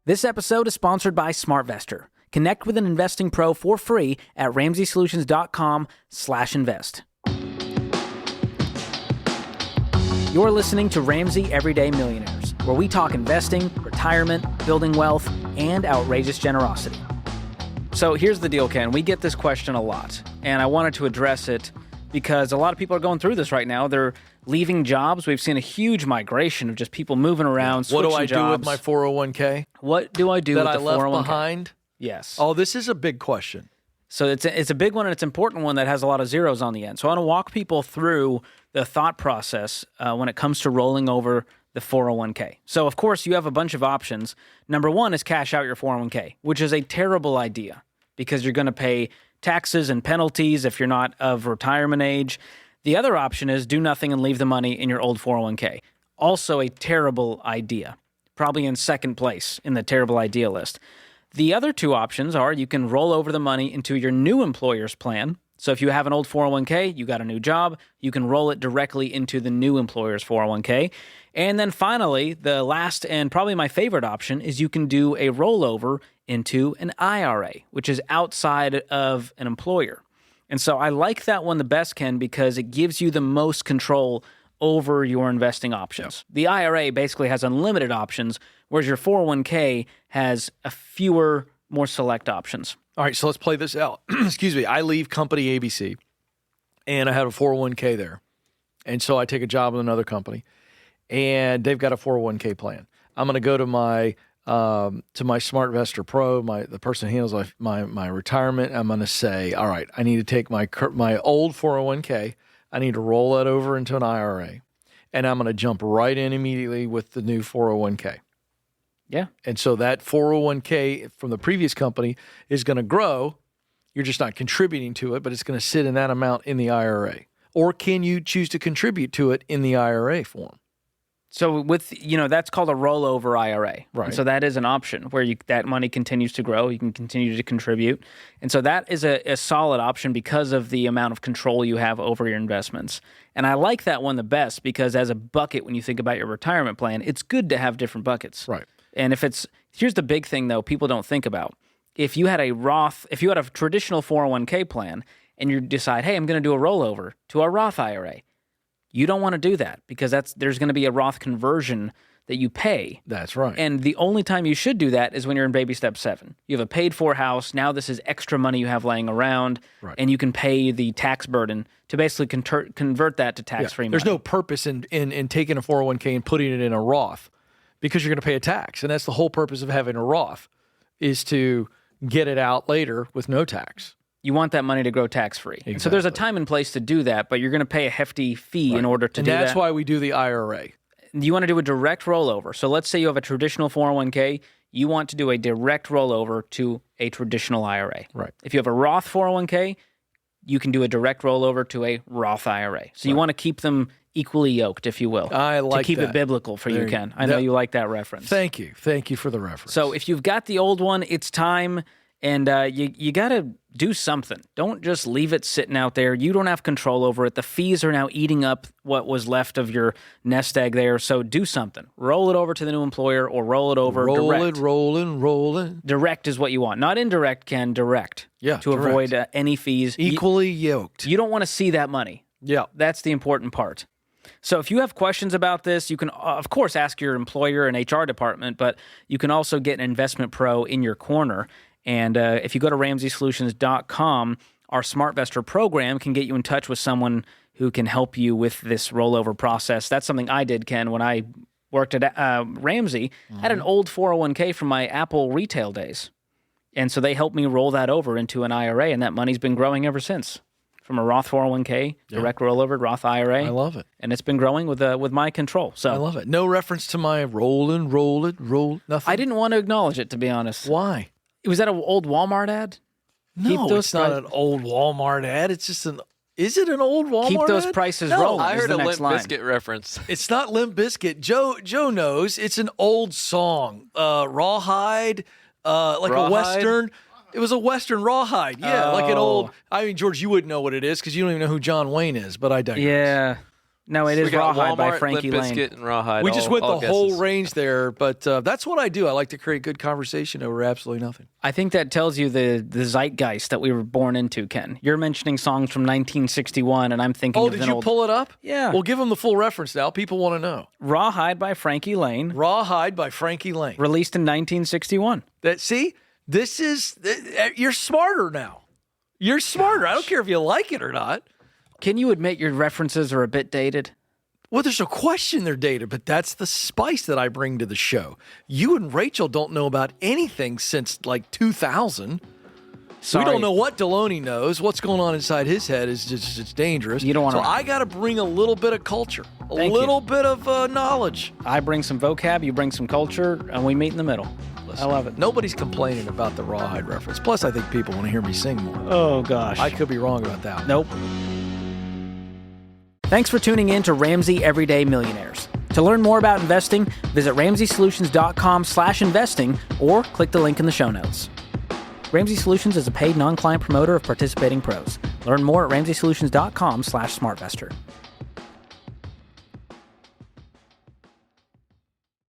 This episode is sponsored by SmartVestor. Connect with an investing pro for free at RamseySolutions.com/invest. You're listening to Ramsey Everyday Millionaires, where we talk investing, retirement, building wealth, and outrageous generosity. So here's the deal, Ken. We get this question a lot, and I wanted to address it because a lot of people are going through this right now. They're leaving jobs. We've seen a huge migration of just people moving around, switching What do I jobs. do with my 401k? What do I do with the 401k? That I left behind? Yes. Oh, this is a big question. So it's a big one, and it's an important one that has a lot of zeros on the end. So I want to walk people through the thought process when it comes to rolling over the 401k. So, of course, you have a bunch of options. Number one is cash out your 401k, which is a terrible idea because you're going to pay taxes and penalties if you're not of retirement age. The other option is do nothing and leave the money in your old 401k. Also a terrible idea, probably in second place in the terrible idea list. The other two options are you can roll over the money into your new employer's plan. So if you have an old 401k, you got a new job, you can roll it directly into the new employer's 401k. And then finally, the last and probably my favorite option is you can do a rollover into an IRA, which is outside of an employer. And so I like that one the best, Ken, because it gives you the most control over your investing options. Yep. The IRA basically has unlimited options, whereas your 401k has a fewer, more select options. All right, so let's play this out. Excuse me. I leave company ABC, and I have a 401k there. And so I take a job with another company, and they've got a 401k plan. I'm going to go to my SmartVestor Pro, the person who handles my retirement. I'm going to say, all right, I need to take my old 401k. I need to roll that over into an IRA, and I'm going to jump right in immediately with the new 401k. Yeah. And so that 401k from the previous company is going to grow. You're just not contributing to it, but it's going to sit in that amount in the IRA. Or can you choose to contribute to it in the IRA form? So that's called a rollover IRA. Right. And so that is an option where that money continues to grow. You can continue to contribute. And so that is a solid option because of the amount of control you have over your investments. And I like that one the best because as a bucket, when you think about your retirement plan, it's good to have different buckets. Right. And here's the big thing though, people don't think about. If you had a traditional 401k plan and you decide, hey, I'm going to do a rollover to a Roth IRA, you don't want to do that because there's going to be a Roth conversion that you pay. That's right. And the only time you should do that is when you're in baby step 7. You have a paid-for house. Now this is extra money you have laying around, right. And you can pay the tax burden to basically convert that to tax-free money. There's no purpose in taking a 401k and putting it in a Roth because you're going to pay a tax. And that's the whole purpose of having a Roth is to get it out later with no tax. You want that money to grow tax-free. Exactly. So there's a time and place to do that, but you're going to pay a hefty fee in order to do that. And that's why we do the IRA. You want to do a direct rollover. So let's say you have a traditional 401k. You want to do a direct rollover to a traditional IRA. Right. If you have a Roth 401k, you can do a direct rollover to a Roth IRA. So you want to keep them equally yoked, if you will. I like to keep that. it biblical for you, Ken. I know you like that reference. Thank you. Thank you for the reference. So if you've got the old one, it's time. And you got to do something. Don't just leave it sitting out there. You don't have control over it. The fees are now eating up what was left of your nest egg there. So do something. Roll it over to the new employer or roll it over direct. Roll it. Direct is what you want. Not indirect, Ken. Direct. Yeah, to direct. Avoid any fees. Equally yoked. You don't want to see that money. Yeah. That's the important part. So if you have questions about this, you can, of course, ask your employer and HR department, but you can also get an investment pro in your corner. And if you go to RamseySolutions.com, our SmartVestor program can get you in touch with someone who can help you with this rollover process. That's something I did, Ken, when I worked at Ramsey. I had an old 401k from my Apple retail days. And so they helped me roll that over into an IRA, and that money's been growing ever since. From a Roth 401k, direct rollover, Roth IRA. I love it. And it's been growing with my control. So I love it. No reference to my roll, nothing. I didn't want to acknowledge it, to be honest. Why? Was that an old Walmart ad? No, it's not an old Walmart ad. It's just is it an old Walmart ad? Keep those prices rolling. I heard a Limp Bizkit reference. It's not Limp Bizkit. Joe knows. It's an old song. Rawhide, like Rawhide? A Western. It was a Western Rawhide. Yeah, like an old. I mean, George, you wouldn't know what it is because you don't even know who John Wayne is, but I digress. Yeah. No, it We is got Rawhide by Walmart, Frankie Limp Lane. Bizkit, and Rawhide. We just all- went all the whole guesses. range there, but that's what I do. I like to create good conversation over absolutely nothing. I think that tells you the zeitgeist that we were born into, Ken. You're mentioning songs from 1961, and I'm thinking Oh, of did an you old pull it up? Yeah. Well, give them the full reference now. People want to know. Rawhide by Frankie Lane, Rawhide by Frankie Lane. released in 1961. See, this is, you're smarter now. You're smarter. I don't care if you like it or not. Can you admit your references are a bit dated? Well, there's no question they're dated, but that's the spice that I bring to the show. You and Rachel don't know about anything since like 2000. Sorry. We don't know what Delony knows. What's going on inside his head is just it's dangerous. You don't want so to. I got to bring a little bit of culture, a Thank little bit of knowledge. I bring some vocab, you bring some culture, and we meet in the middle. I love it. Nobody's complaining about the Rawhide reference. Plus, I think people want to hear me sing more. Oh, gosh. I could be wrong about that. Nope. Thanks for tuning in to Ramsey Everyday Millionaires. To learn more about investing, visit RamseySolutions.com/investing or click the link in the show notes. Ramsey Solutions is a paid non-client promoter of participating pros. Learn more at RamseySolutions.com/SmartVestor.